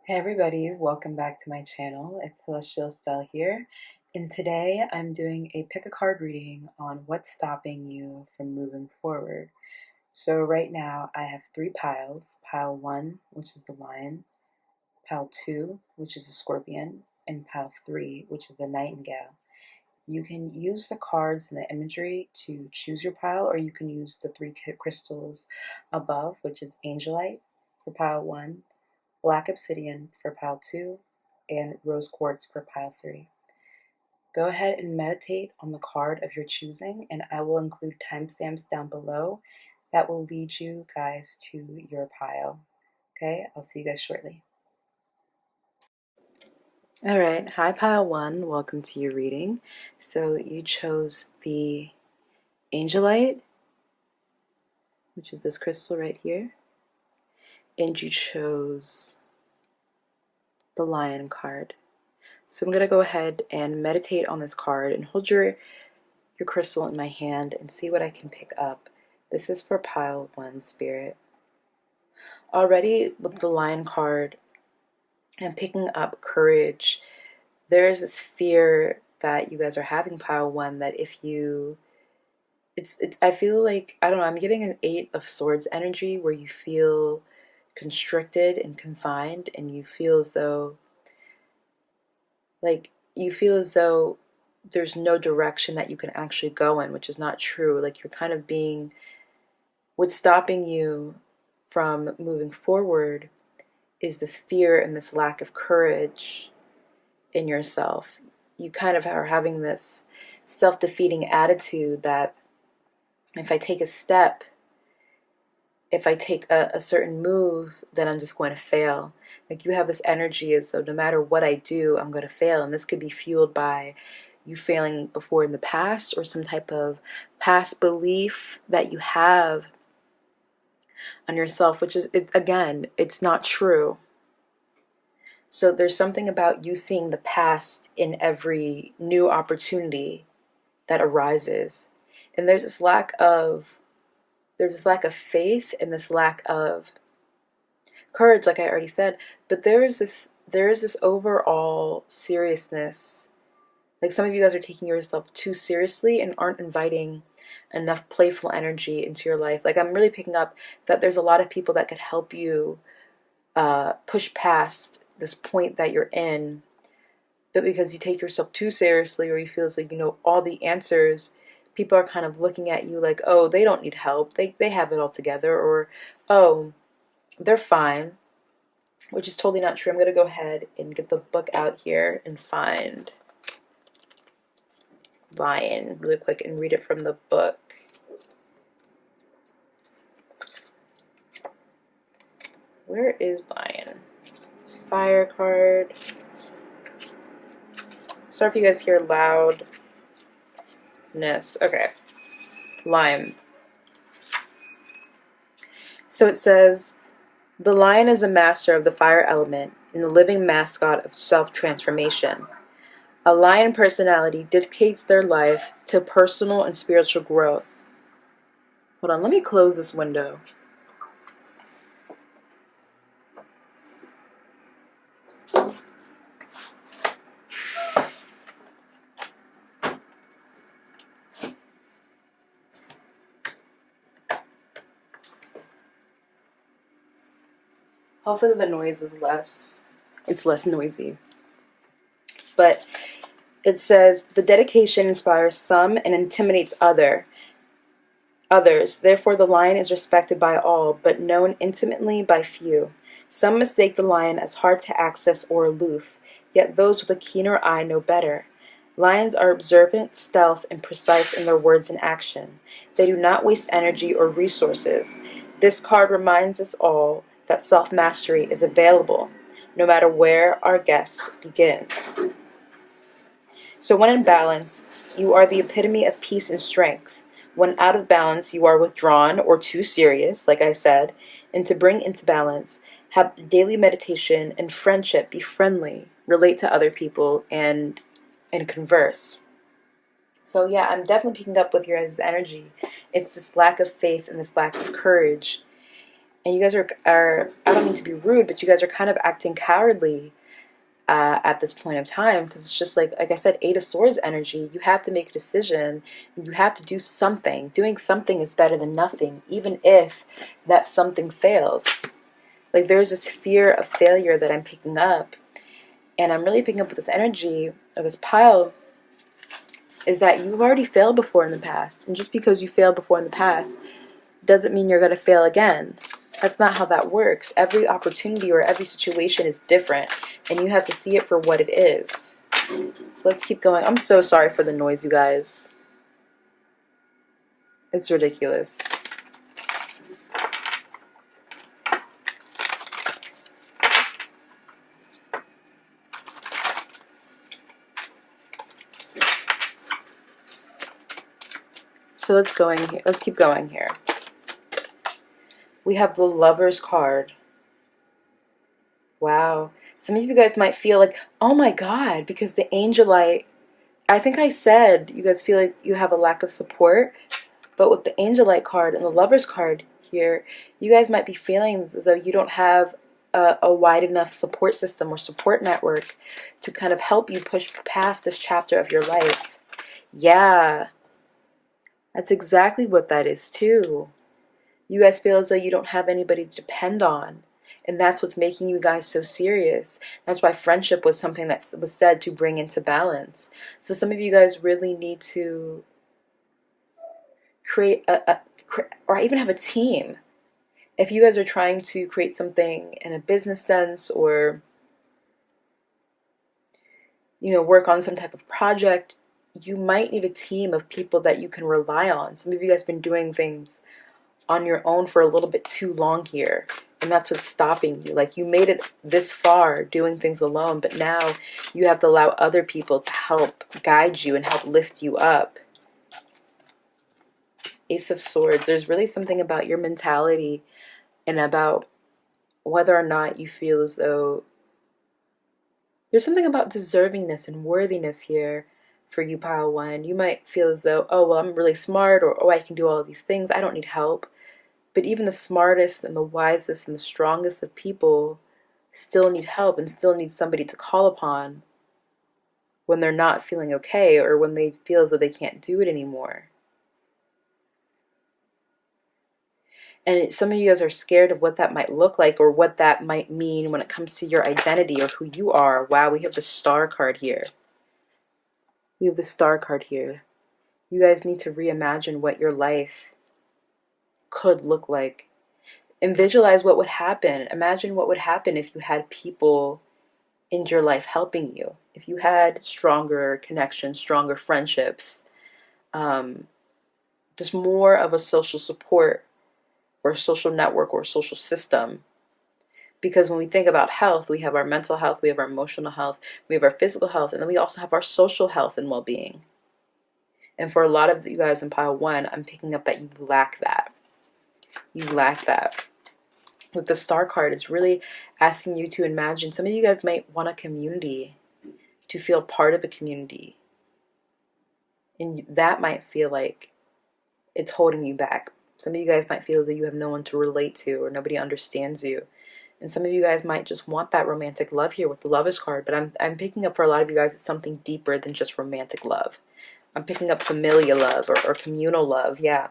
Hey everybody, welcome back to my channel. It's Celestial Stell here, and today I'm doing a pick a card reading on what's stopping you from moving forward. So right now I have three piles. Pile 1, which is the lion, pile 2, which is the scorpion, and pile 3, which is the nightingale. You can use the cards and the imagery to choose your pile, or you can use the three crystals above, which is angelite for pile 1, black obsidian for pile 2, and rose quartz for pile 3. Go ahead and meditate on the card of your choosing, and I will include timestamps down below that will lead you guys to your pile. Okay, I'll see you guys shortly. All right, hi pile 1, welcome to your reading. So you chose the angelite, which is this crystal right here, and you chose the lion card. So I'm going to go ahead and meditate on this card and hold your crystal in my hand and see what I can pick up. This is for pile 1, Spirit. Already with the lion card and picking up courage, there is this fear that you guys are having, pile 1, that if you I feel like, I don't know, I'm getting an 8 of Swords energy where you feel constricted and confined, and you feel as though there's no direction that you can actually go in, which is not true. Like, you're kind of being, what's stopping you from moving forward is this fear and this lack of courage in yourself. You kind of are having this self-defeating attitude that if I take a step, if I take a certain move, then I'm just going to fail. Like, you have this energy as though no matter what I do, I'm going to fail. And this could be fueled by you failing before in the past, or some type of past belief that you have on yourself, which is, again, it's not true. So there's something about you seeing the past in every new opportunity that arises. And there's this lack of faith and this lack of courage, like I already said, but there is this overall seriousness. Like, some of you guys are taking yourself too seriously and aren't inviting enough playful energy into your life. Like, I'm really picking up that there's a lot of people that could help you push past this point that you're in, but because you take yourself too seriously, or you feel as like you know all the answers, people are kind of looking at you like, oh, they don't need help, they have it all together, or oh, they're fine, which is totally not true. I'm going to go ahead and get the book out here and find Lion really quick and read it from the book. Where is Lion? It's Fire card. Sorry if you guys hear loudness. Okay. Lion. So it says, the lion is a master of the fire element and the living mascot of self-transformation. A lion personality dedicates their life to personal and spiritual growth. Hold on, let me close this window. Hopefully the noise is less noisy. But it says, the dedication inspires some and intimidates others. Therefore, the lion is respected by all, but known intimately by few. Some mistake the lion as hard to access or aloof, yet those with a keener eye know better. Lions are observant, stealth, and precise in their words and action. They do not waste energy or resources. This card reminds us all that self-mastery is available, no matter where our guest begins. So when in balance, you are the epitome of peace and strength. When out of balance, you are withdrawn or too serious, like I said. And to bring into balance, have daily meditation and friendship. Be friendly, relate to other people, and converse. So yeah, I'm definitely picking up with your guys' energy. It's this lack of faith and this lack of courage. And you guys are, I don't mean to be rude, but you guys are kind of acting cowardly at this point of time, because it's just like I said, Eight of Swords energy. You have to make a decision. You have to do something. Doing something is better than nothing, even if that something fails. Like, there's this fear of failure that I'm picking up, and I'm really picking up with this energy of this pile, is that you've already failed before in the past. And just because you failed before in the past doesn't mean you're going to fail again. That's not how that works. Every opportunity or every situation is different, and you have to see it for what it is. So let's keep going. I'm so sorry for the noise, you guys. It's ridiculous. So let's keep going here. We have the Lover's card. Wow. Some of you guys might feel like, oh my God, because the Angelite, I think I said you guys feel like you have a lack of support, but with the Angelite card and the Lover's card here, you guys might be feeling as though you don't have a wide enough support system or support network to kind of help you push past this chapter of your life. Yeah, that's exactly what that is too. You guys feel as though you don't have anybody to depend on. And that's what's making you guys so serious. That's why friendship was something that was said to bring into balance. So some of you guys really need to create or even have a team. If you guys are trying to create something in a business sense, or work on some type of project, you might need a team of people that you can rely on. Some of you guys have been doing things on your own for a little bit too long here, and that's what's stopping you. Like, you made it this far doing things alone, but now you have to allow other people to help guide you and help lift you up. Ace of Swords. There's really something about your mentality and about whether or not you feel as though there's something about deservingness and worthiness here for you, pile one. You might feel as though, oh, well, I'm really smart, or oh, I can do all of these things, I don't need help. But even the smartest and the wisest and the strongest of people still need help and still need somebody to call upon when they're not feeling okay, or when they feel as though they can't do it anymore. And some of you guys are scared of what that might look like, or what that might mean when it comes to your identity or who you are. Wow, we have the Star card here. We have the Star card here. You guys need to reimagine what your life could look like. And visualize what would happen. Imagine what would happen if you had people in your life helping you. If you had stronger connections, stronger friendships, just more of a social support, or a social network, or a social system. Because when we think about health, we have our mental health, we have our emotional health, we have our physical health, and then we also have our social health and well-being. And for a lot of you guys in pile one, I'm picking up that you lack that. You lack that. With the Star card, it's really asking you to imagine. Some of you guys might want a community, to feel part of a community. And that might feel like it's holding you back. Some of you guys might feel as though you have no one to relate to, or nobody understands you. And some of you guys might just want that romantic love here with the Lover's card. But I'm picking up for a lot of you guys, it's something deeper than just romantic love. I'm picking up familial love, or communal love. Yeah.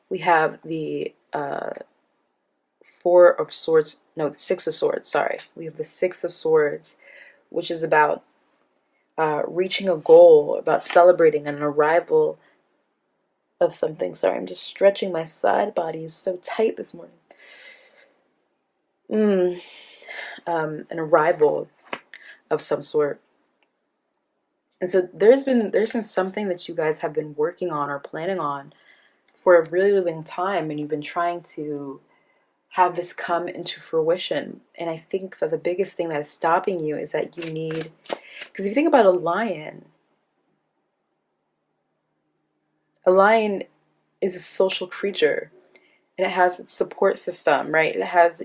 We have the Four of Swords. No, the Six of Swords. Sorry. We have the Six of Swords, which is about reaching a goal, about celebrating an arrival of something. Sorry, I'm just stretching. My side body is so tight this morning. An arrival of some sort. And so there's been something that you guys have been working on or planning on for a really, really long time, and you've been trying to have this come into fruition. And I think that the biggest thing that is stopping you is that you need, because if you think about a lion is a social creature, and it has its support system, right? It has,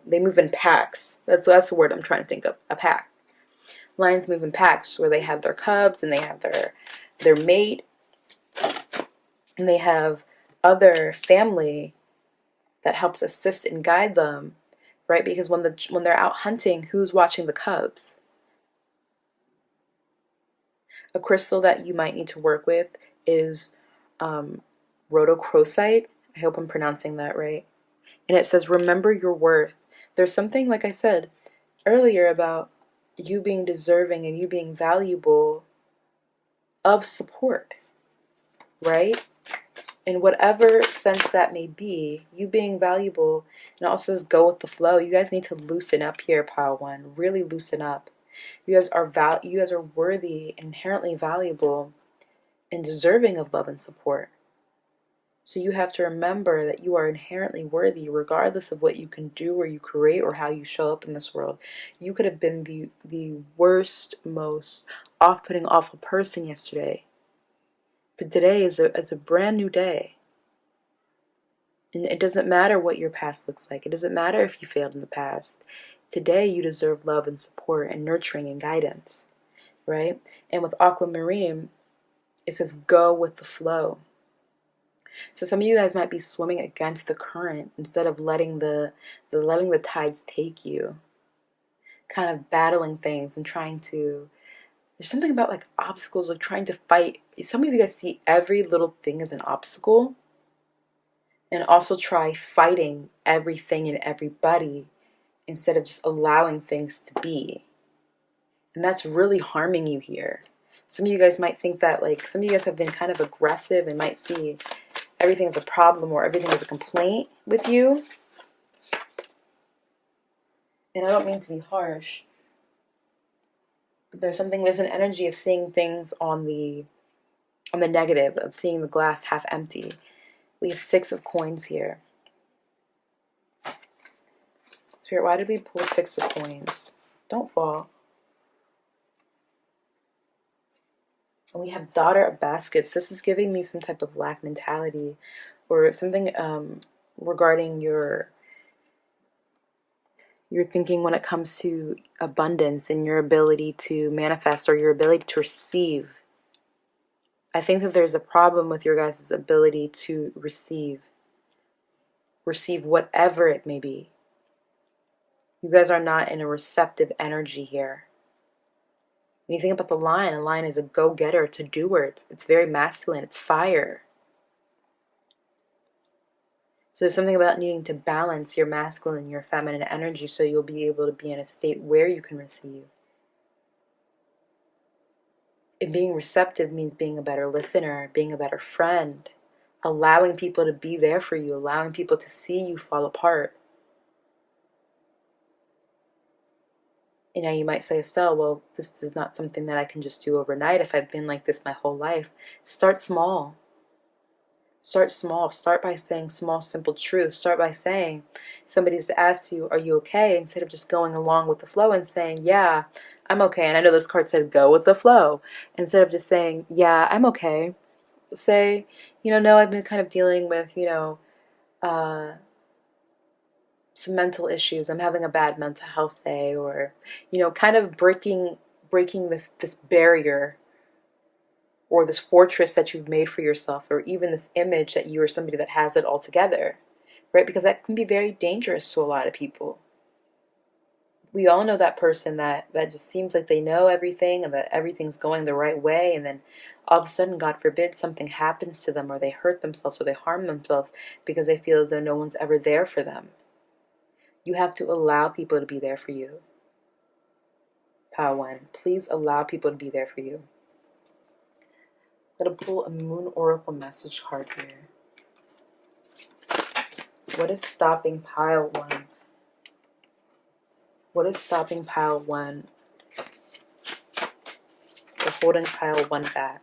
they move in packs. That's the word I'm trying to think of, a pack. Lions move in packs, where they have their cubs, and they have their mate, and they have other family that helps assist and guide them, right? Because when they're out hunting, who's watching the cubs? A crystal that you might need to work with is rhodochrosite. I hope I'm pronouncing that right. And it says, remember your worth. There's something, like I said earlier, about you being deserving and you being valuable of support, right? In whatever sense that may be, you being valuable. And it also says go with the flow. You guys need to loosen up here, pile one. Really loosen up. You guys are worthy, inherently valuable, and deserving of love and support. So you have to remember that you are inherently worthy, regardless of what you can do or you create or how you show up in this world. You could have been the worst, most off-putting, awful person yesterday. But today is a brand new day. And it doesn't matter what your past looks like. It doesn't matter if you failed in the past. Today you deserve love and support and nurturing and guidance, right? And with aquamarine, it says go with the flow. So some of you guys might be swimming against the current instead of letting the tides take you. Kind of battling things and trying to, there's something about like obstacles, like trying to fight. Some of you guys see every little thing as an obstacle, and also try fighting everything and everybody instead of just allowing things to be. And that's really harming you here. Some of you guys might think that, like, some of you guys have been kind of aggressive and might see everything is a problem or everything is a complaint with you. And I don't mean to be harsh, but there's an energy of seeing things on the negative, of seeing the glass half empty. We have 6 of coins here. Spirit, why did we pull 6 of coins? Don't fall. And we have daughter of baskets. This is giving me some type of lack mentality, or something regarding your thinking when it comes to abundance and your ability to manifest or your ability to receive. I think that there's a problem with your guys' ability to receive whatever it may be. You guys are not in a receptive energy here. When you think about the lion, a lion is a go-getter, it's a doer. It's very masculine, it's fire. So there's something about needing to balance your masculine and your feminine energy so you'll be able to be in a state where you can receive. And being receptive means being a better listener, being a better friend, allowing people to be there for you, allowing people to see you fall apart. You know, you might say, Estelle, well, this is not something that I can just do overnight if I've been like this my whole life. Start small. Start small. Start by saying small, simple truths. Start by saying, somebody's asked you, are you okay? Instead of just going along with the flow and saying, yeah, I'm okay. And I know this card said go with the flow. Instead of just saying, yeah, I'm okay. Say, no, I've been kind of dealing with, some mental issues. I'm having a bad mental health day, or, kind of breaking this barrier or this fortress that you've made for yourself, or even this image that you are somebody that has it all together, right? Because that can be very dangerous to a lot of people. We all know that person that just seems like they know everything and that everything's going the right way, and then all of a sudden, God forbid, something happens to them, or they hurt themselves or they harm themselves because they feel as though no one's ever there for them. You have to allow people to be there for you. Power one, please allow people to be there for you. I'm going to pull a Moon Oracle message card here. What is stopping pile one? What is stopping pile one? Or holding pile one back?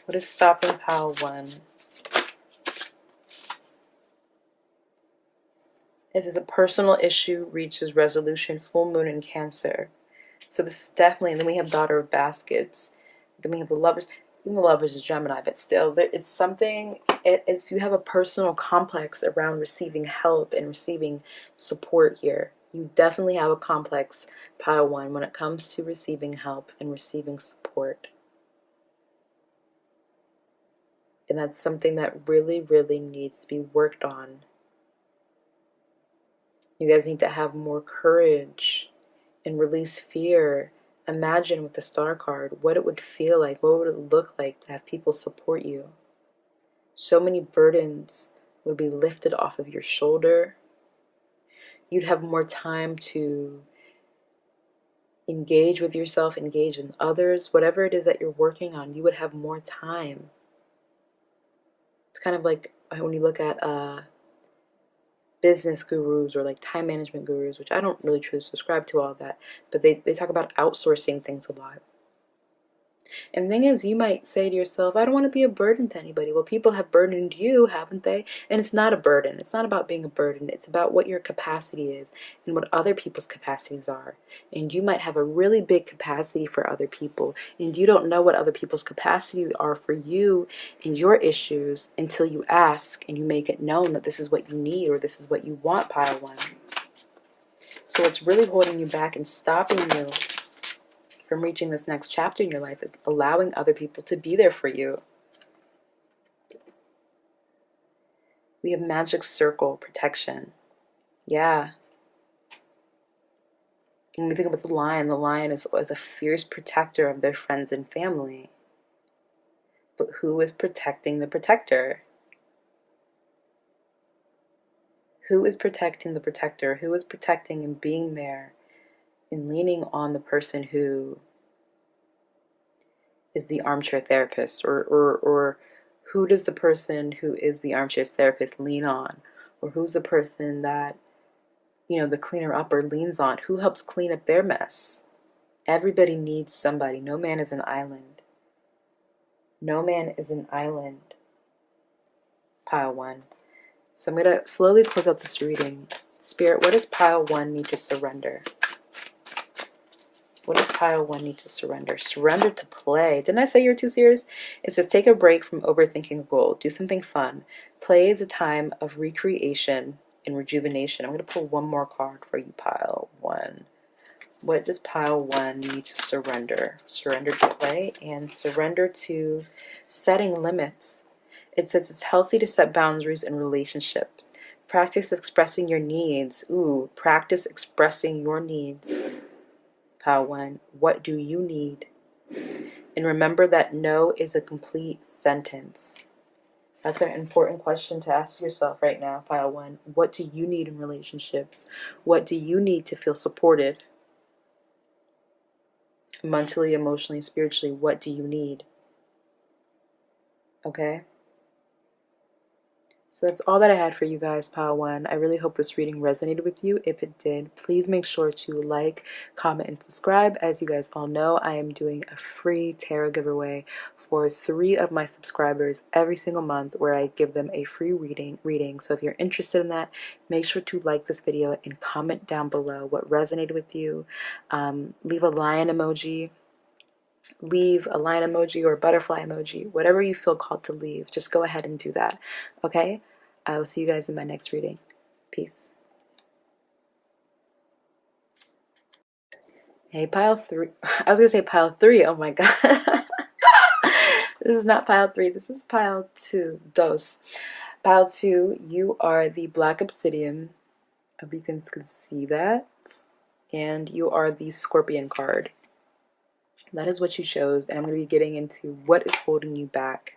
What is stopping pile one? This is a personal issue reaches resolution, full moon in Cancer. So this is definitely, and then we have daughter of baskets. Then we have the lovers. Even the lovers is Gemini, but still, it's something, it's you have a personal complex around receiving help and receiving support here. You definitely have a complex, pile one, when it comes to receiving help and receiving support. And that's something that really, really needs to be worked on. You guys need to have more courage and release fear. Imagine with the star card what it would feel like, what would it look like to have people support you. So many burdens would be lifted off of your shoulder. You'd have more time to engage with yourself, engage in others, whatever it is that you're working on, you would have more time. It's kind of like when you look at business gurus or like time management gurus, which I don't really truly subscribe to all of that, but they talk about outsourcing things a lot. And the thing is, you might say to yourself, I don't want to be a burden to anybody. Well, people have burdened you, haven't they? And it's not a burden. It's not about being a burden. It's about what your capacity is and what other people's capacities are. And you might have a really big capacity for other people, and you don't know what other people's capacities are for you and your issues until you ask and you make it known that this is what you need or this is what you want, pile one. So what's really holding you back and stopping you from reaching this next chapter in your life is allowing other people to be there for you. We have magic circle protection. Yeah. When we think about the lion is a fierce protector of their friends and family. But who is protecting the protector? Who is protecting the protector? Who is protecting and being there and leaning on the person who is the armchair therapist? Or who does the person who is the armchair therapist lean on? Or who's the person that, the cleaner-upper leans on? Who helps clean up their mess? Everybody needs somebody. No man is an island. No man is an island. Pile one. So I'm going to slowly close out this reading. Spirit, what does pile one need to surrender? What does pile one need to surrender? Surrender to play. Didn't I say you were too serious? It says take a break from overthinking a goal. Do something fun. Play is a time of recreation and rejuvenation. I'm going to pull one more card for you, pile one. What does pile one need to surrender? Surrender to play and surrender to setting limits. It says it's healthy to set boundaries in relationships. Practice expressing your needs. Ooh, practice expressing your needs. Pile one, what do you need? And remember that no is a complete sentence. That's an important question to ask yourself right now, pile one. What do you need in relationships? What do you need to feel supported? Mentally, emotionally, spiritually, what do you need? Okay? So that's all that I had for you guys, pile one. I really hope this reading resonated with you. If it did, please make sure to like, comment, and subscribe. As you guys all know, I am doing a free tarot giveaway for 3 of my subscribers every single month where I give them a free reading. So if you're interested in that, make sure to like this video and comment down below what resonated with you. Leave a lion emoji. Leave a lion emoji or a butterfly emoji, whatever you feel called to leave. Just go ahead and do that, okay? I will see you guys in my next reading. Peace. Hey, pile 3. I was gonna say pile 3. Oh my god. This is not pile 3. This is pile 2. Dos. Pile 2, you are the black obsidian. I hope you can see that. And you are the scorpion card. That is what you chose, and I'm going to be getting into what is holding you back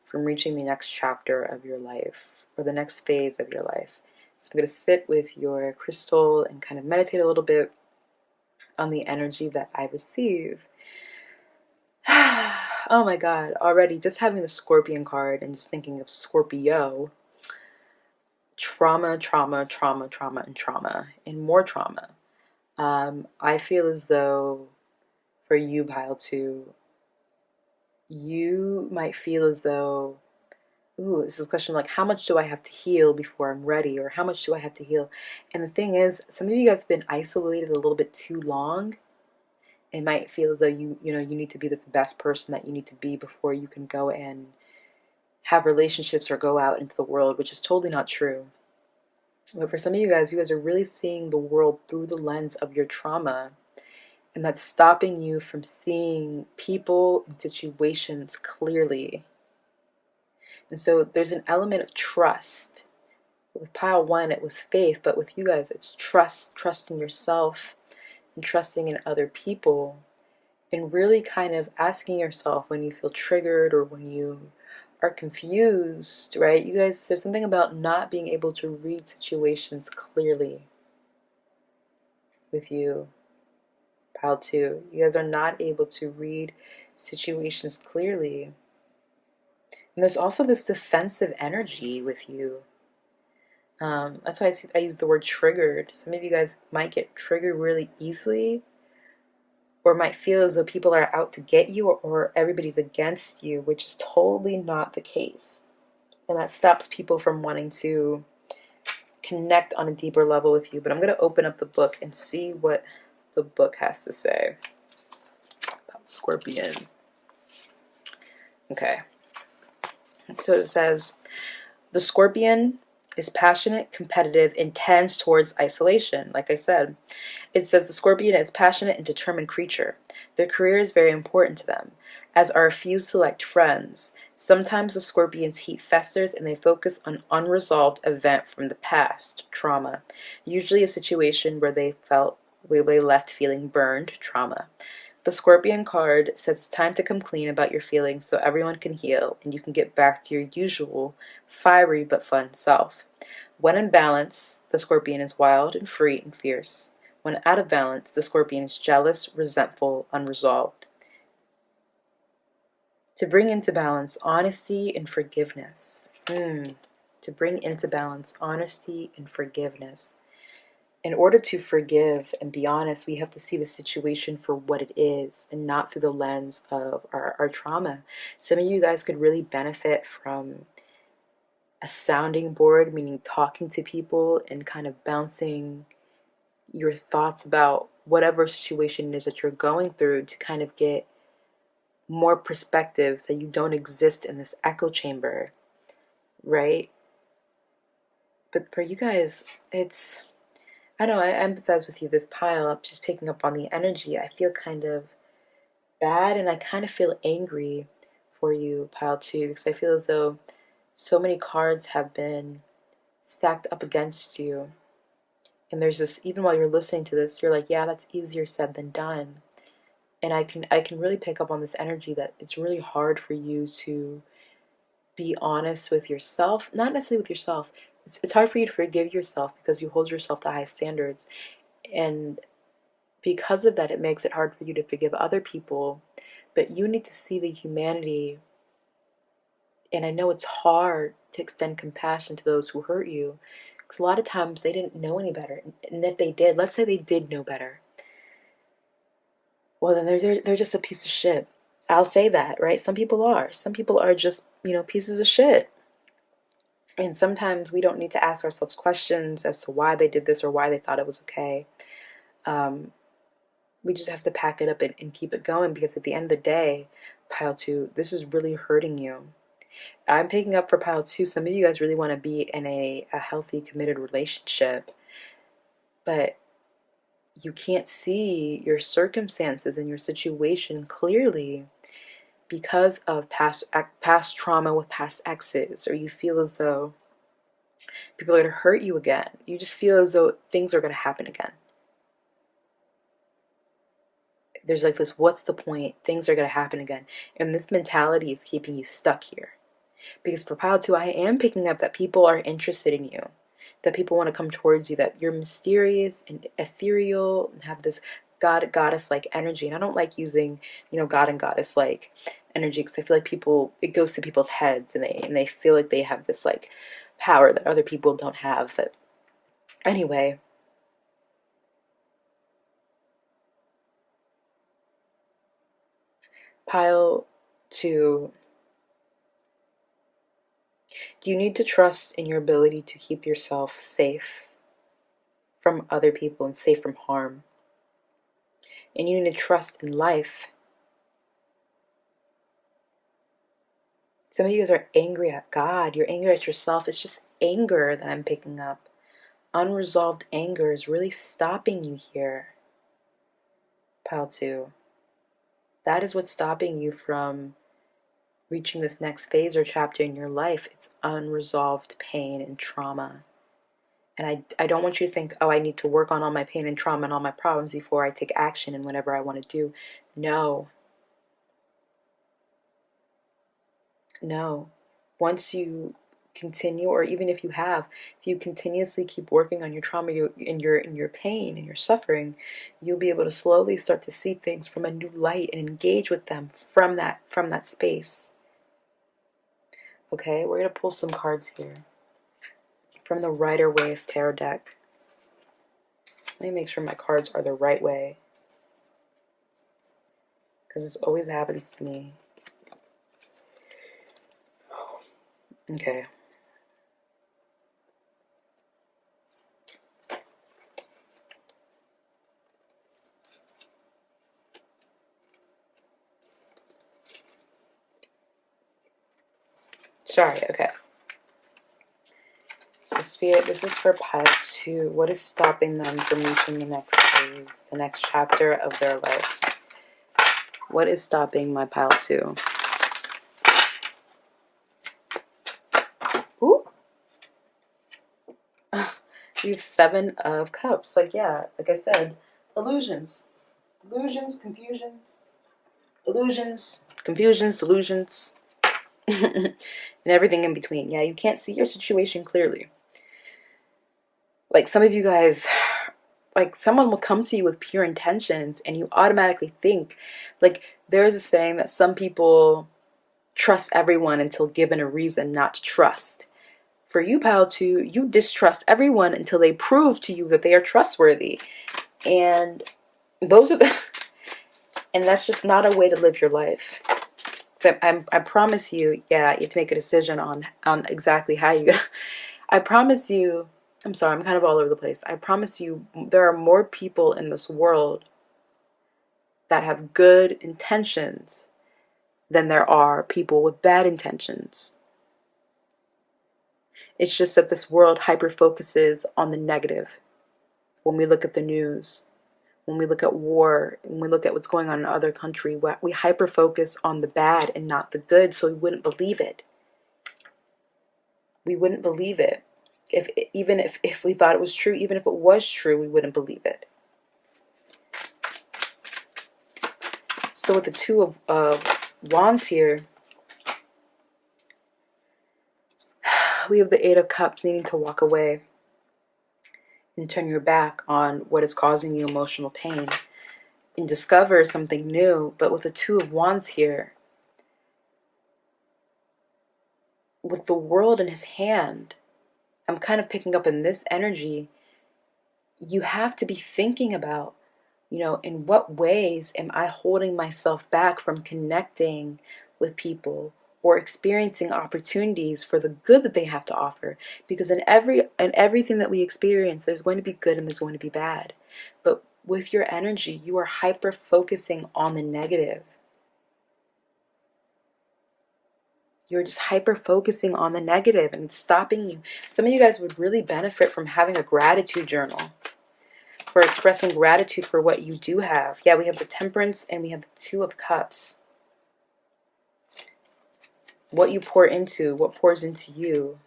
from reaching the next chapter of your life or the next phase of your life. So I'm going to sit with your crystal and kind of meditate a little bit on the energy that I receive. Oh my god, already just having the scorpion card and just thinking of Scorpio, trauma, trauma, trauma, trauma, and trauma, and more trauma. I feel as though for you, pile 2, you might feel as though, ooh, this is a question like, how much do I have to heal before I'm ready? Or how much do I have to heal? And the thing is, some of you guys have been isolated a little bit too long. It might feel as though you need to be this best person that you need to be before you can go and have relationships or go out into the world, which is totally not true. But for some of you guys are really seeing the world through the lens of your trauma. And that's stopping you from seeing people and situations clearly. And so there's an element of trust. With pile one, it was faith, but with you guys, it's trust, trusting yourself and trusting in other people, and really kind of asking yourself when you feel triggered or when you are confused, right? You guys, there's something about not being able to read situations clearly with you, pile two. You guys are not able to read situations clearly. And there's also this defensive energy with you. That's why I use the word triggered. Some of you guys might get triggered really easily, or might feel as though people are out to get you, or everybody's against you, which is totally not the case. And that stops people from wanting to connect on a deeper level with you. But I'm going to open up the book and see what the book has to say about Scorpion. Okay. So it says, the Scorpion is passionate, competitive, and tends towards isolation. Like I said, it says the Scorpion is passionate and determined creature. Their career is very important to them, as are a few select friends. Sometimes the Scorpion's heat festers and they focus on unresolved event from the past, trauma. Usually a situation where they left feeling burned, trauma. The Scorpion card says it's time to come clean about your feelings so everyone can heal and you can get back to your usual fiery but fun self. When in balance, the Scorpion is wild and free and fierce. When out of balance, the Scorpion is jealous, resentful, unresolved. To bring into balance, honesty and forgiveness. To bring into balance, honesty and forgiveness. In order to forgive and be honest, we have to see the situation for what it is and not through the lens of our trauma. Some of you guys could really benefit from a sounding board, meaning talking to people and kind of bouncing your thoughts about whatever situation it is that you're going through to kind of get more perspectives that you don't exist in this echo chamber, right? But for you guys, it's, I know, I empathize with you, this pile up, just picking up on the energy. I feel kind of bad and I kind of feel angry for you, pile two, because I feel as though so many cards have been stacked up against you. And there's this, even while you're listening to this, you're like, yeah, that's easier said than done. And I can really pick up on this energy that it's really hard for you to be honest with yourself. Not necessarily with yourself. It's hard for you to forgive yourself because you hold yourself to high standards. And because of that, it makes it hard for you to forgive other people. But you need to see the humanity. And I know it's hard to extend compassion to those who hurt you, because a lot of times they didn't know any better. And if they did, let's say they did know better, well, then they're just a piece of shit. I'll say that, right? Some people are. Some people are just, pieces of shit. And sometimes we don't need to ask ourselves questions as to why they did this or why they thought it was okay. We just have to pack it up and keep it going, because at the end of the day, pile two, this is really hurting you. I'm picking up for pile two. Some of you guys really want to be in a healthy, committed relationship, but you can't see your circumstances and your situation clearly because of past trauma with past exes, or you feel as though people are going to hurt you again. You just feel as though things are going to happen again. There's like this, what's the point? Things are going to happen again. And this mentality is keeping you stuck here. Because for pile two, I am picking up that people are interested in you, that people want to come towards you, that you're mysterious and ethereal and have this goddess-like energy. And I don't like using, god and goddess-like energy, because I feel like it goes to people's heads, and they feel like they have this like power that other people don't have. But anyway, pile two, you need to trust in your ability to keep yourself safe from other people and safe from harm. And you need to trust in life. Some of you guys are angry at God. You're angry at yourself. It's just anger that I'm picking up. Unresolved anger is really stopping you here, pile two. That is what's stopping you from reaching this next phase or chapter in your life, it's unresolved pain and trauma. And I don't want you to think, oh, I need to work on all my pain and trauma and all my problems before I take action in whatever I want to do. No. No. Once you continue, or even if you continuously keep working on your trauma, in your pain and your suffering, you'll be able to slowly start to see things from a new light and engage with them from that space. Okay, we're gonna pull some cards here from the Rider-Waite Tarot deck. Let me make sure my cards are the right way, because this always happens to me. Okay. Sorry, okay. So Spirit, this is for pile 2. What is stopping them from reaching the next phase, the next chapter of their life? What is stopping my pile 2? Ooh. You have 7 of Cups. Like, yeah, like I said, illusions. Illusions, confusions. Illusions, confusions, delusions. And everything in between. Yeah, you can't see your situation clearly. Like, some of you guys, like, someone will come to you with pure intentions and you automatically think, like, there's a saying that some people trust everyone until given a reason not to trust. For you, pile 2, you distrust everyone until they prove to you that they are trustworthy. And those are the and that's just not a way to live your life. I promise you, yeah, you have to make a decision on exactly how you I promise you, I'm sorry, I'm kind of all over the place. I promise you, there are more people in this world that have good intentions than there are people with bad intentions. It's just that this world hyper focuses on the negative. When we look at the news, when we look at war, when we look at what's going on in other countries, we hyper focus on the bad and not the good, so we wouldn't believe it. We wouldn't believe it. Even if we thought it was true, even if it was true, we wouldn't believe it. So with the 2 of Wands here, we have the 8 of Cups, needing to walk away and turn your back on what is causing you emotional pain and discover something new. But with the 2 of Wands here, with the world in his hand, I'm kind of picking up in this energy, you have to be thinking about, in what ways am I holding myself back from connecting with people or experiencing opportunities for the good that they have to offer? Because in everything that we experience, there's going to be good and there's going to be bad. But with your energy, you are hyper focusing on the negative. You're just hyper focusing on the negative and it's stopping you. Some of you guys would really benefit from having a gratitude journal, for expressing gratitude for what you do have. Yeah, we have the Temperance and we have the 2 of Cups. What you pour into, what pours into you.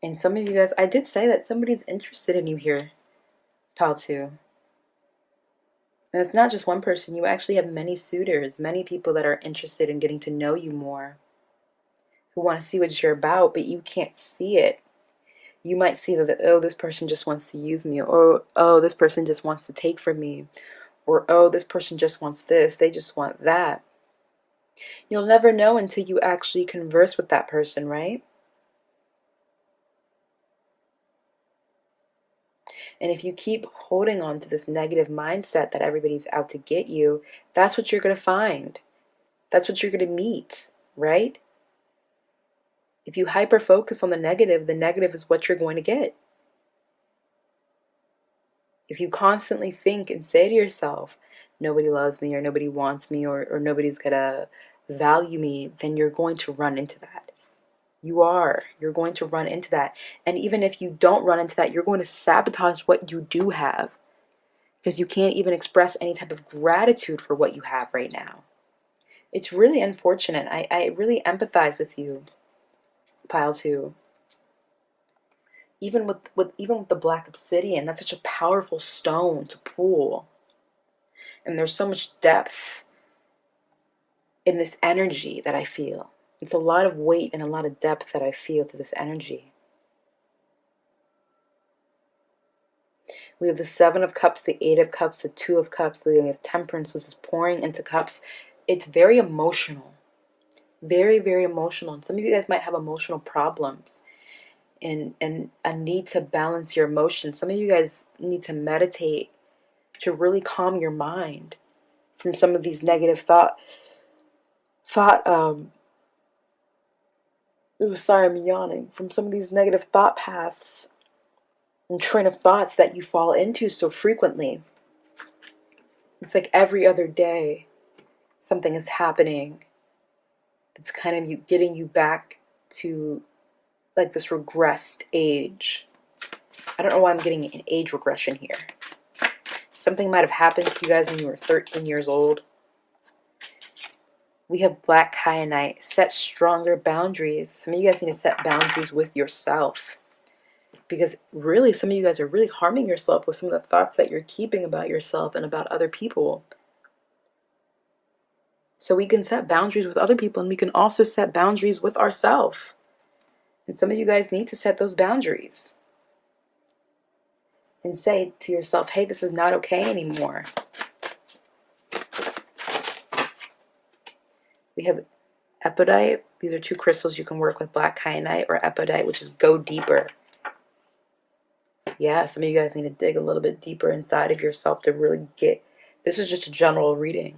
And some of you guys, I did say that somebody's interested in you here, pile 2. And it's not just one person. You actually have many suitors, many people that are interested in getting to know you more, who want to see what you're about, but you can't see it. You might see that, oh, this person just wants to use me, or, oh, this person just wants to take from me, or, oh, this person just wants this, they just want that. You'll never know until you actually converse with that person, right? And if you keep holding on to this negative mindset that everybody's out to get you, that's what you're going to find. That's what you're going to meet, right? If you hyper focus on the negative is what you're going to get. If you constantly think and say to yourself, nobody loves me, or nobody wants me, or nobody's going to value me, then you're going to run into that. You're going to run into that. And even if you don't run into that, you're going to sabotage what you do have, because you can't even express any type of gratitude for what you have right now. It's really unfortunate. I really empathize with you, Pile 2. Even with the black obsidian, that's such a powerful stone to pull. And there's so much depth in this energy that I feel. It's a lot of weight and a lot of depth that I feel to this energy. We have the Seven of Cups, the Eight of Cups, the Two of Cups, we have Temperance, this is pouring into cups. It's very emotional. Very, very emotional. And some of you guys might have emotional problems and a need to balance your emotions. Some of you guys need to meditate to really calm your mind from some of these negative sorry, I'm yawning, from some of these negative thought paths and train of thoughts that you fall into so frequently. It's like every other day something is happening that's kind of getting you back to like this regressed age. I don't know why I'm getting an age regression here. Something might have happened to you guys when you were 13 years old. We have Black Kyanite. Set stronger boundaries. Some of you guys need to set boundaries with yourself. Because really, some of you guys are really harming yourself with some of the thoughts that you're keeping about yourself and about other people. So we can set boundaries with other people, and we can also set boundaries with ourselves. And some of you guys need to set those boundaries. And say to yourself, hey, this is not okay anymore. We have Epodite. These are two crystals you can work with, Black Kyanite or Epodite, which is go deeper. Yeah, some of you guys need to dig a little bit deeper inside of yourself to really get, this is just a general reading.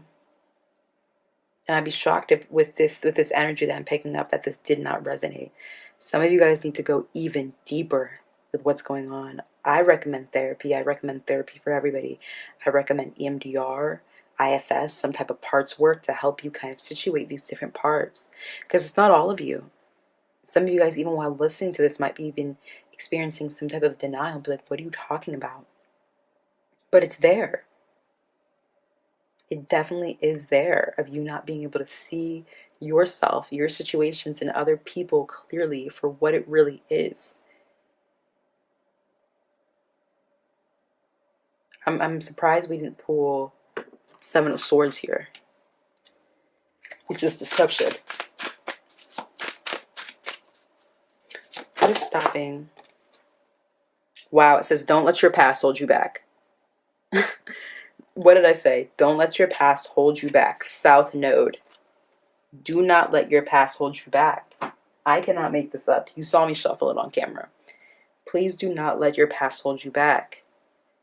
And I'd be shocked if with this energy that I'm picking up that this did not resonate. Some of you guys need to go even deeper with what's going on. I recommend therapy. I recommend therapy for everybody. I recommend EMDR, IFS, some type of parts work to help you kind of situate these different parts. Because it's not all of you. Some of you guys, even while listening to this, might be even experiencing some type of denial. Be like, what are you talking about? But it's there. It definitely is there, of you not being able to see yourself, your situations, and other people clearly for what it really is. I'm surprised we didn't pull Seven of Swords here, which is deception. What is stopping? Wow, it says don't let your past hold you back. What did I say? Don't let your past hold you back. South Node. Do not let your past hold you back. I cannot make this up. You saw me shuffle it on camera. Please do not let your past hold you back.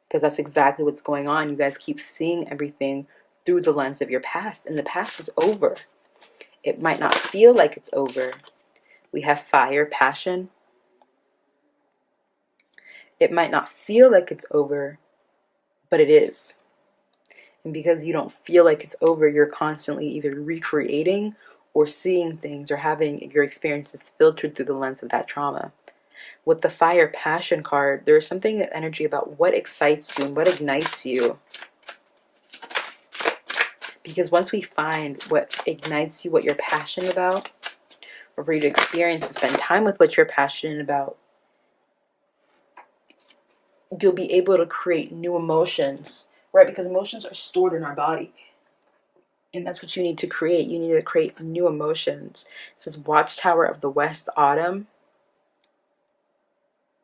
Because that's exactly what's going on. You guys keep seeing everything through the lens of your past. And the past is over. It might not feel like it's over. We have fire, passion. It might not feel like it's over, but it is. And because you don't feel like it's over, you're constantly either recreating or seeing things or having your experiences filtered through the lens of that trauma. With the fire passion card, there's something in energy about what excites you and what ignites you. Because once we find what ignites you, what you're passionate about, or for you to experience and spend time with what you're passionate about, you'll be able to create new emotions, right? Because emotions are stored in our body. And that's what you need to create. You need to create new emotions. It says Watchtower of the West, Autumn.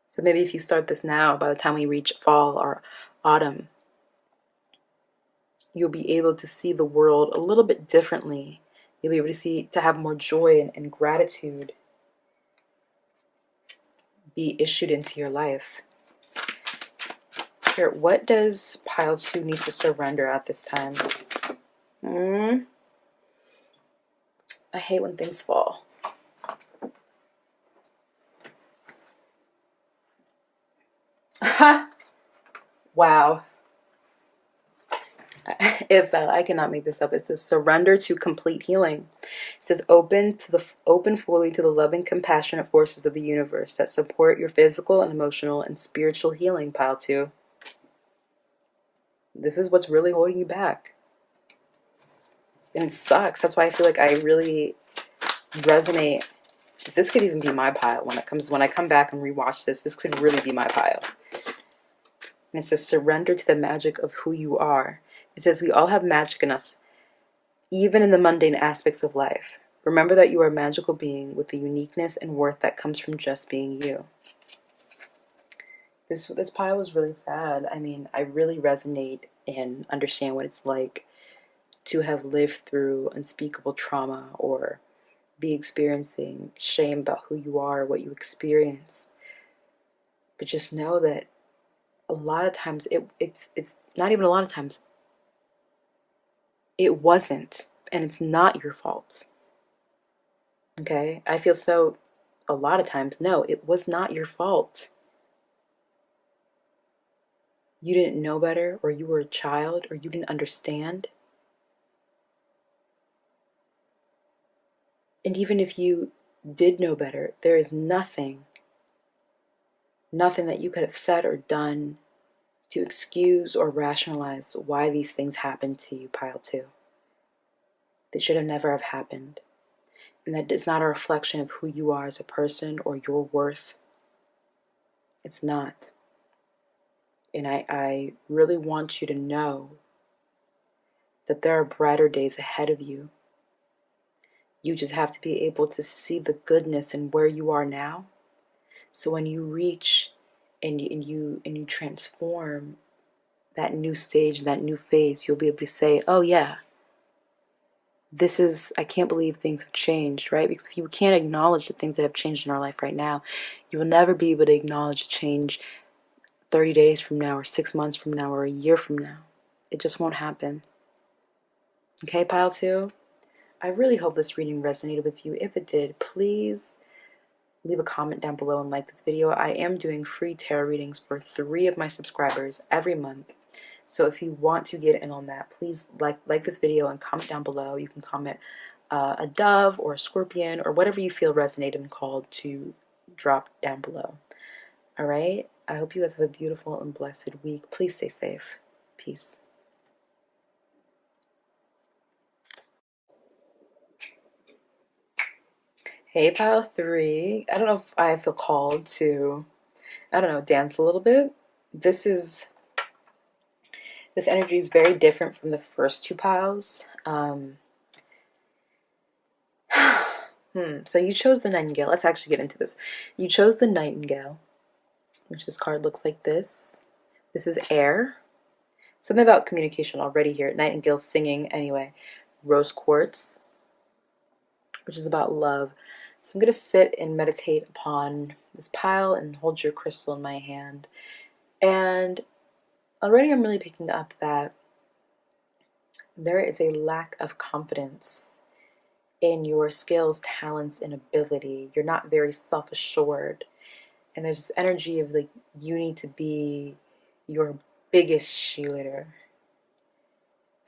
So maybe if you start this now, by the time we reach fall or autumn, you'll be able to see the world a little bit differently. You'll be able to have more joy and gratitude be issued into your life. Here, what does pile 2 need to surrender at this time? I hate when things fall. Wow. If I cannot make this up, it says surrender to complete healing. It says open fully to the loving, compassionate forces of the universe that support your physical and emotional and spiritual healing, pile 2. This is what's really holding you back. And it sucks. That's why I feel like I really resonate. This could even be my pile when I come back and rewatch this. This could really be my pile. And it says, surrender to the magic of who you are. It says, we all have magic in us, even in the mundane aspects of life. Remember that you are a magical being with the uniqueness and worth that comes from just being you. This pile was really sad. I mean, I really resonate and understand what it's like to have lived through unspeakable trauma or be experiencing shame about who you are, what you experience. But just know that a lot of times it's not even a lot of times. It wasn't, and it's not your fault. Okay? I feel so a lot of times, no, it was not your fault. You didn't know better, or you were a child, or you didn't understand. And even if you did know better, there is nothing that you could have said or done to excuse or rationalize why these things happened to you, pile 2. They should have never have happened. And that is not a reflection of who you are as a person or your worth. It's not. And I really want you to know that there are brighter days ahead of you. You just have to be able to see the goodness in where you are now. So when you reach and you transform that new stage, that new phase, you'll be able to say, oh yeah, I can't believe things have changed, right? Because if you can't acknowledge the things that have changed in our life right now, you will never be able to acknowledge change 30 days from now or 6 months from now or a year from now. It just won't happen. Okay, pile 2? I really hope this reading resonated with you. If it did, please leave a comment down below and like this video. I am doing free tarot readings for 3 of my subscribers every month. So if you want to get in on that, please like this video and comment down below. You can comment a dove or a scorpion or whatever you feel resonated and called to drop down below. All right? I hope you guys have a beautiful and blessed week. Please stay safe. Peace. Hey, pile 3. I don't know if I feel called to, I don't know, dance a little bit. This energy is very different from the first 2 piles. So you chose the Nightingale. Let's actually get into this. You chose the Nightingale, which this card looks like this. This is air. Something about communication already here. Nightingale singing anyway. Rose quartz, which is about love. So I'm going to sit and meditate upon this pile and hold your crystal in my hand. And already I'm really picking up that there is a lack of confidence in your skills, talents, and ability. You're not very self-assured. And there's this energy of like you need to be your biggest cheerleader.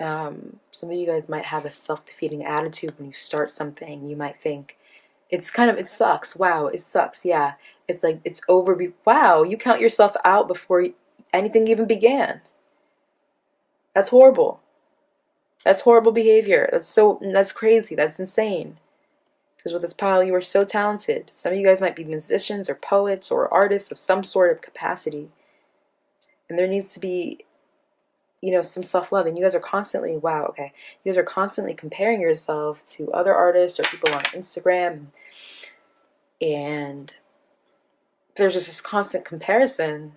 Some of you guys might have a self-defeating attitude when you start something. You might think, it sucks. Wow, it sucks. Yeah. It's like, it's over. Wow, you count yourself out before anything even began. That's horrible. That's horrible behavior. That's crazy. That's insane. Because with this pile, you are so talented. Some of you guys might be musicians or poets or artists of some sort of capacity. And there needs to be, some self-love. And you guys are constantly, wow, okay. You guys are constantly comparing yourself to other artists or people on Instagram. And there's just this constant comparison,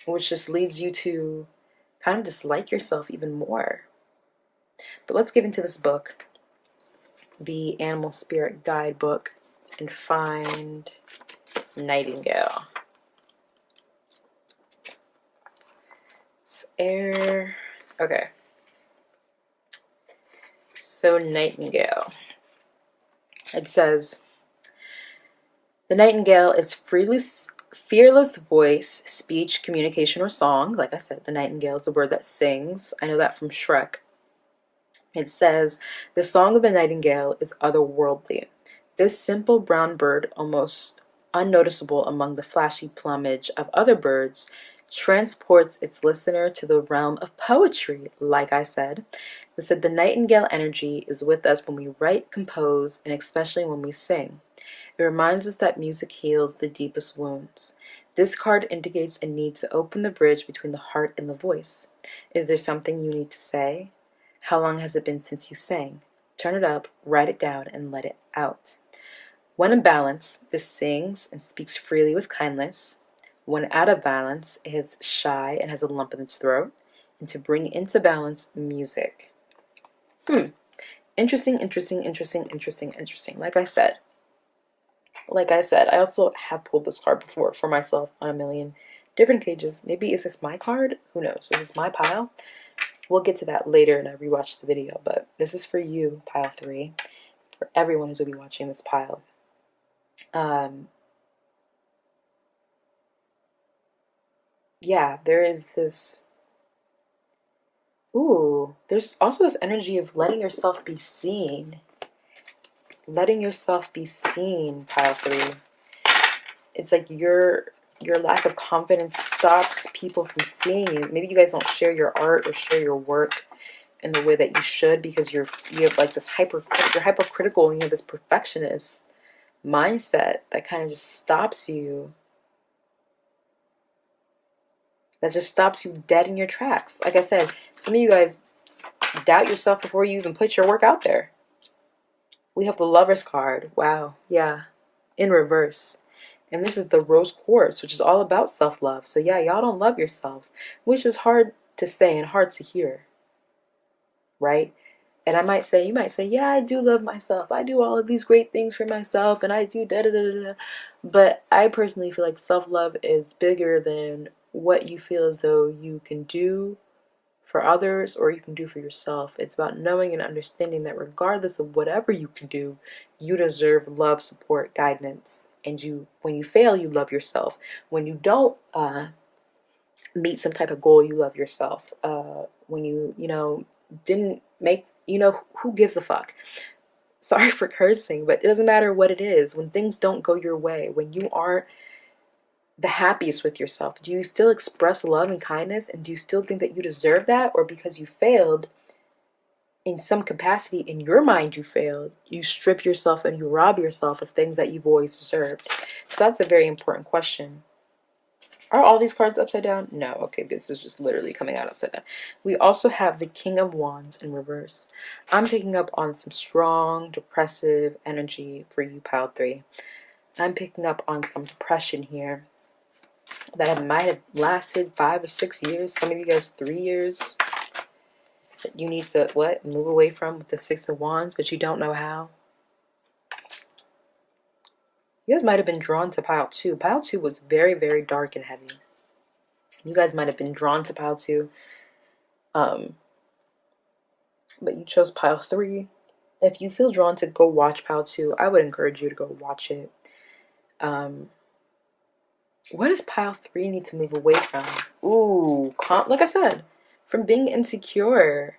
which just leads you to kind of dislike yourself even more. But let's get into this book, the Animal Spirit Guidebook, and find Nightingale. It's air. Okay. So Nightingale. It says, the nightingale is fearless voice, speech, communication, or song. Like I said, the nightingale is the bird that sings. I know that from Shrek. It says, the song of the nightingale is otherworldly. This simple brown bird, almost unnoticeable among the flashy plumage of other birds, transports its listener to the realm of poetry, like I said. It said the nightingale energy is with us when we write, compose, and especially when we sing. It reminds us that music heals the deepest wounds. This card indicates a need to open the bridge between the heart and the voice. Is there something you need to say? How long has it been since you sang? Turn it up, write it down, and let it out. When in balance, this sings and speaks freely with kindness. When out of balance, it is shy and has a lump in its throat. And to bring into balance, music. Interesting, interesting, interesting, interesting, interesting. Like I said, I also have pulled this card before for myself on a million different cages. Maybe is this my card? Who knows? Is this my pile? We'll get to that later and I rewatch the video, but this is for you, pile 3, for everyone who's going to be watching this pile. Yeah, there is this. Ooh, there's also this energy of letting yourself be seen. Letting yourself be seen, pile 3. It's like your lack of confidence stops people from seeing you. Maybe you guys don't share your art or share your work in the way that you should because you have like this you're hypercritical and you have this perfectionist mindset that kind of just stops you. That just stops you dead in your tracks. Like I said, some of you guys doubt yourself before you even put your work out there. We have the Lover's card. Wow. Yeah. In reverse. And this is the Rose Quartz, which is all about self-love. So yeah, y'all don't love yourselves, which is hard to say and hard to hear. Right? And you might say, yeah, I do love myself. I do all of these great things for myself and I do da da da da. But I personally feel like self-love is bigger than what you feel as though you can do for others or you can do for yourself. It's about knowing and understanding that regardless of whatever you can do, you deserve love, support, guidance. And when you fail, you love yourself. When you don't meet some type of goal, you love yourself. When you didn't make, who gives a fuck? Sorry for cursing, but it doesn't matter what it is. When things don't go your way, when you aren't the happiest with yourself, do you still express love and kindness? And do you still think that you deserve that? Or because you failed in some capacity, in your mind you failed, you strip yourself and you rob yourself of things that you've always deserved? So that's a very important question. Are all these cards upside down? No. Okay, this is just literally coming out upside down. We also have the King of Wands in reverse. I'm picking up on some strong, depressive energy for you, pile 3. I'm picking up on some depression here that might have lasted 5 or 6 years. Some of you guys 3 years. That you need to, move away from with the 6 of Wands, but you don't know how. You guys might have been drawn to pile 2. Pile 2 was very, very dark and heavy. You guys might have been drawn to pile 2. But you chose pile 3. If you feel drawn to go watch pile 2, I would encourage you to go watch it. What does pile 3 need to move away from? Ooh, like I said, from being insecure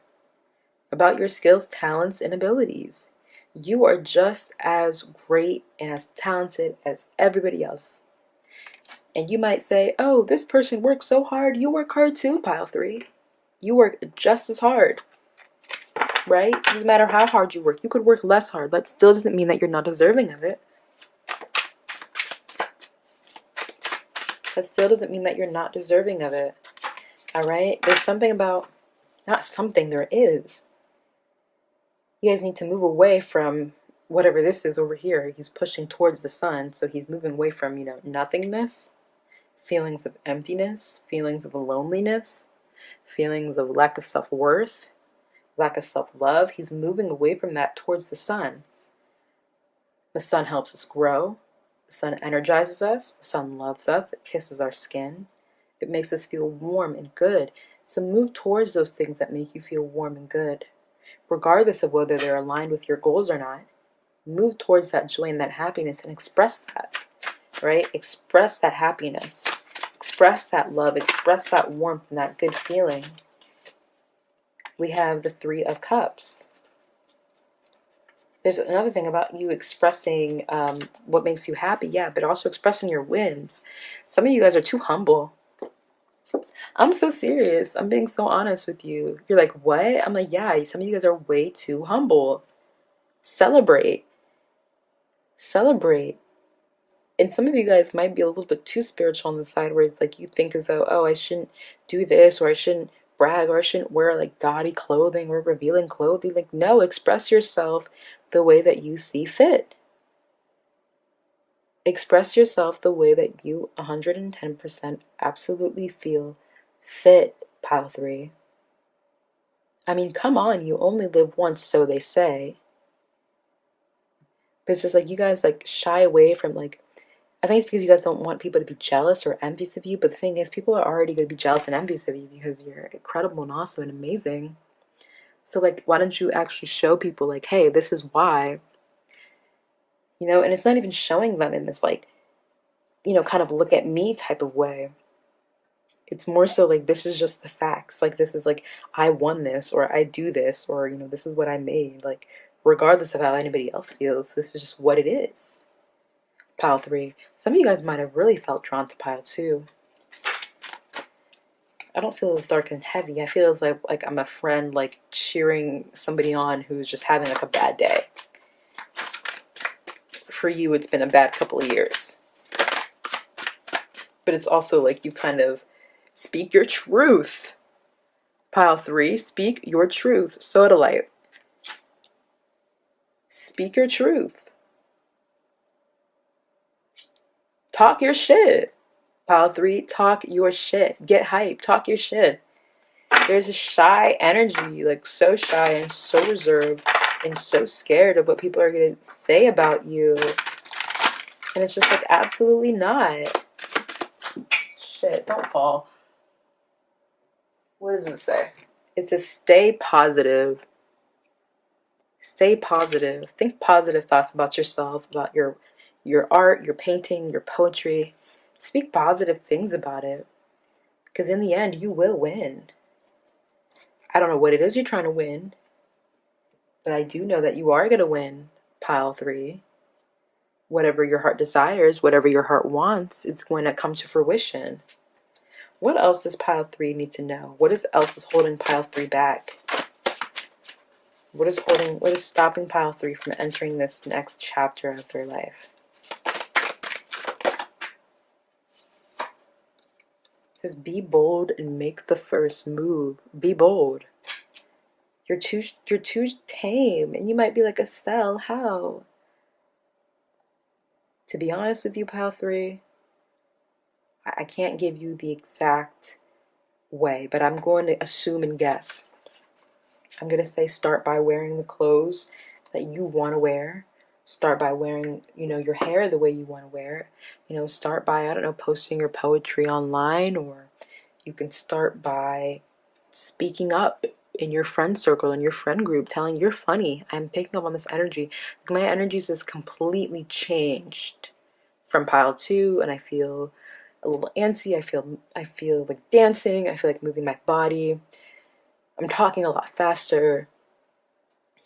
about your skills, talents, and abilities. You are just as great and as talented as everybody else. And you might say, oh, this person works so hard. You work hard too, pile 3. You work just as hard, right? It doesn't matter how hard you work. You could work less hard. That still doesn't mean that you're not deserving of it. That still doesn't mean that you're not deserving of it. All right? There's something about, not something, there is. You guys need to move away from whatever this is over here. He's pushing towards the sun, so he's moving away from, nothingness, feelings of emptiness, feelings of loneliness, feelings of lack of self-worth, lack of self-love. He's moving away from that towards the sun. The sun helps us grow. The sun energizes us. The sun loves us. It kisses our skin. It makes us feel warm and good. So move towards those things that make you feel warm and good. Regardless of whether they're aligned with your goals or not, move towards that joy and that happiness and express that, right? Express that happiness. Express that love. Express that warmth and that good feeling. We have the 3 of Cups. There's another thing about you expressing what makes you happy, yeah, but also expressing your wins. Some of you guys are too humble. I'm so serious. I'm being so honest with you. You're like, what? I'm like, yeah, some of you guys are way too humble. Celebrate. Celebrate. And some of you guys might be a little bit too spiritual on the side where it's like you think as though, oh, I shouldn't do this, or I shouldn't brag, or I shouldn't wear like gaudy clothing or revealing clothing. Like, no, express yourself the way that you see fit. Express yourself the way that you 110% absolutely feel fit, pile 3. I mean, come on, you only live once, so they say. But it's just like you guys like shy away from like, I think it's because you guys don't want people to be jealous or envious of you. But the thing is, people are already going to be jealous and envious of you because you're incredible and awesome and amazing. So like, why don't you actually show people like, hey, this is why, you know? And it's not even showing them in this like, you know, kind of look at me type of way. It's more so like, this is just the facts. Like, this is like, I won this, or I do this, or, you know, this is what I made. Like, regardless of how anybody else feels, this is just what it is. Pile 3. Some of you guys might have really felt drawn to pile 2. I don't feel as dark and heavy. I feel as like I'm a friend, like cheering somebody on who's just having like a bad day. For you, it's been a bad couple of years. But it's also like you kind of speak your truth. Pile 3, speak your truth. Sodalite. Speak your truth. Talk your shit. Pile 3, talk your shit. Get hype. Talk your shit. There's a shy energy, like so shy and so reserved and so scared of what people are going to say about you. And it's just like, absolutely not. Shit, don't fall. What does it say? It says stay positive. Stay positive. Think positive thoughts about yourself, about your art, your painting, your poetry. Speak positive things about it. Because in the end, you will win. I don't know what it is you're trying to win, but I do know that you are going to win, pile 3. Whatever your heart desires, whatever your heart wants, it's going to come to fruition. What else does pile 3 need to know? What else is holding pile 3 back? What is stopping pile 3 from entering this next chapter of their life? It says, be bold and make the first move. Be bold. You're too tame, and you might be like, Estelle, how? To be honest with you, pile 3, I can't give you the exact way, but I'm going to assume and guess. I'm going to say start by wearing the clothes that you want to wear. Start by wearing, you know, your hair the way you want to wear it. You know, start by, I don't know, posting your poetry online, or you can start by speaking up in your friend circle, in your friend group, telling you're funny. I'm picking up on this energy. My energies is completely changed from pile 2, and I feel a little antsy. I feel like dancing. I feel like moving my body. I'm talking a lot faster.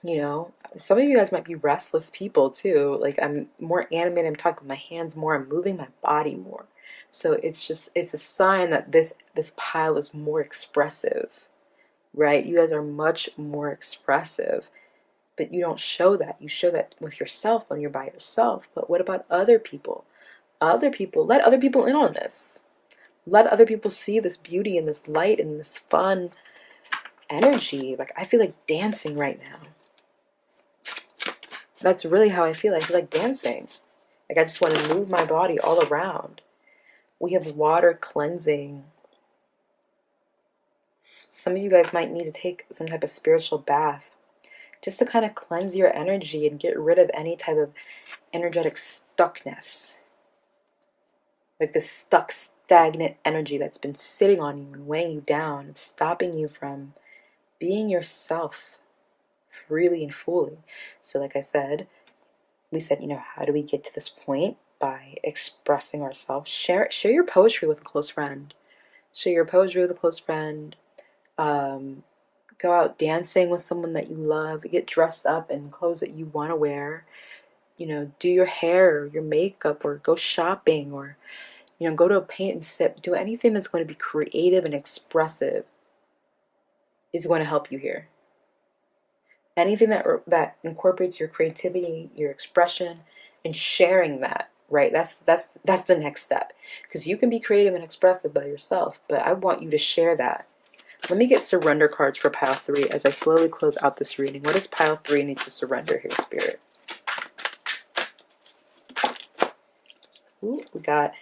You know, some of you guys might be restless people too. Like, I'm more animated. I'm talking with my hands more. I'm moving my body more. So it's a sign that this pile is more expressive, right? You guys are much more expressive, but you don't show that. You show that with yourself when you're by yourself. But what about other people? Other people, let other people in on this. Let other people see this beauty and this light and this fun energy. Like, I feel like dancing right now. That's really how I feel. I feel like dancing. Like, I just want to move my body all around. We have water cleansing. Some of you guys might need to take some type of spiritual bath just to kind of cleanse your energy and get rid of any type of energetic stuckness. Like this stuck, stagnant energy that's been sitting on you and weighing you down and stopping you from being yourself freely and fully. So like I said, we said, you know, how do we get to this point? By expressing ourselves. Share your poetry with a close friend. Share your poetry with a close friend. Go out dancing with someone that you love. Get dressed up in clothes that you want to wear. You know, do your hair, your makeup, or go shopping, or, Go to a paint and sip. Do anything that's going to be creative and expressive is going to help you here. Anything that incorporates your creativity, your expression, and sharing that, right? That's the next step. Because you can be creative and expressive by yourself, but I want you to share that. Let me get surrender cards for pile 3 as I slowly close out this reading. What does pile 3 need to surrender here, Spirit? Ooh, we got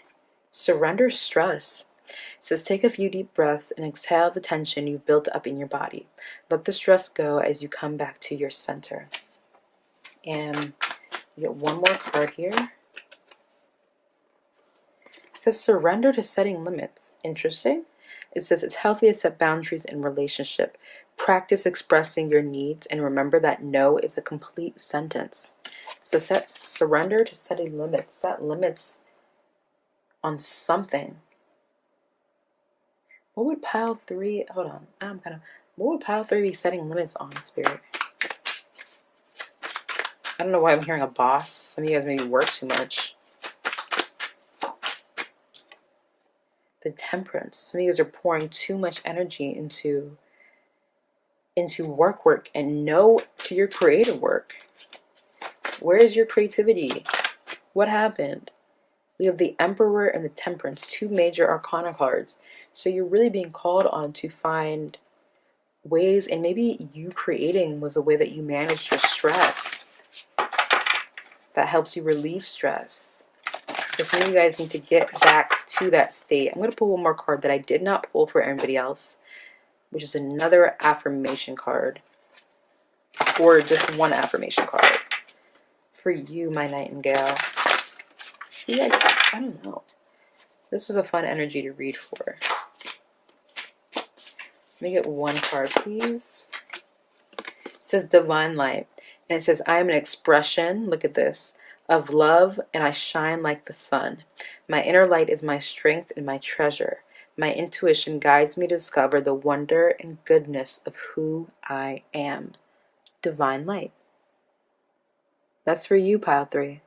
surrender stress. It says, take a few deep breaths and exhale the tension you've built up in your body. Let the stress go as you come back to your center. And we get one more card here. It says, surrender to setting limits. Interesting. It says, it's healthy to set boundaries in relationship. Practice expressing your needs and remember that no is a complete sentence. So surrender to setting limits. Set limits on something. What would pile 3, hold on, what would pile 3 be setting limits on, Spirit? I don't know why I'm hearing a boss. Some of you guys maybe work too much. The temperance. Some of you guys are pouring too much energy into work and no to your creative work. Where is your creativity? What happened? We have the Emperor and the Temperance, 2 major arcana cards. So you're really being called on to find ways, and maybe you creating was a way that you managed your stress. That helps you relieve stress. So some of you guys need to get back to that state. I'm going to pull one more card that I did not pull for everybody else, which is another affirmation card. Or just one affirmation card. For you, my nightingale. See, I don't know. This was a fun energy to read for. Let me get one card, please. It says divine light. And it says, I am an expression, look at this, of love, and I shine like the sun. My inner light is my strength and my treasure. My intuition guides me to discover the wonder and goodness of who I am. Divine light. That's for you, pile 3.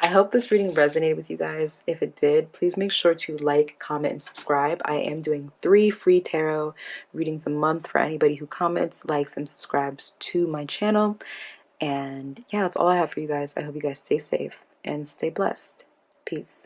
I hope this reading resonated with you guys. If it did, please make sure to like, comment, and subscribe. I am doing 3 free tarot readings a month for anybody who comments, likes, and subscribes to my channel. And yeah, that's all I have for you guys. I hope you guys stay safe and stay blessed. Peace.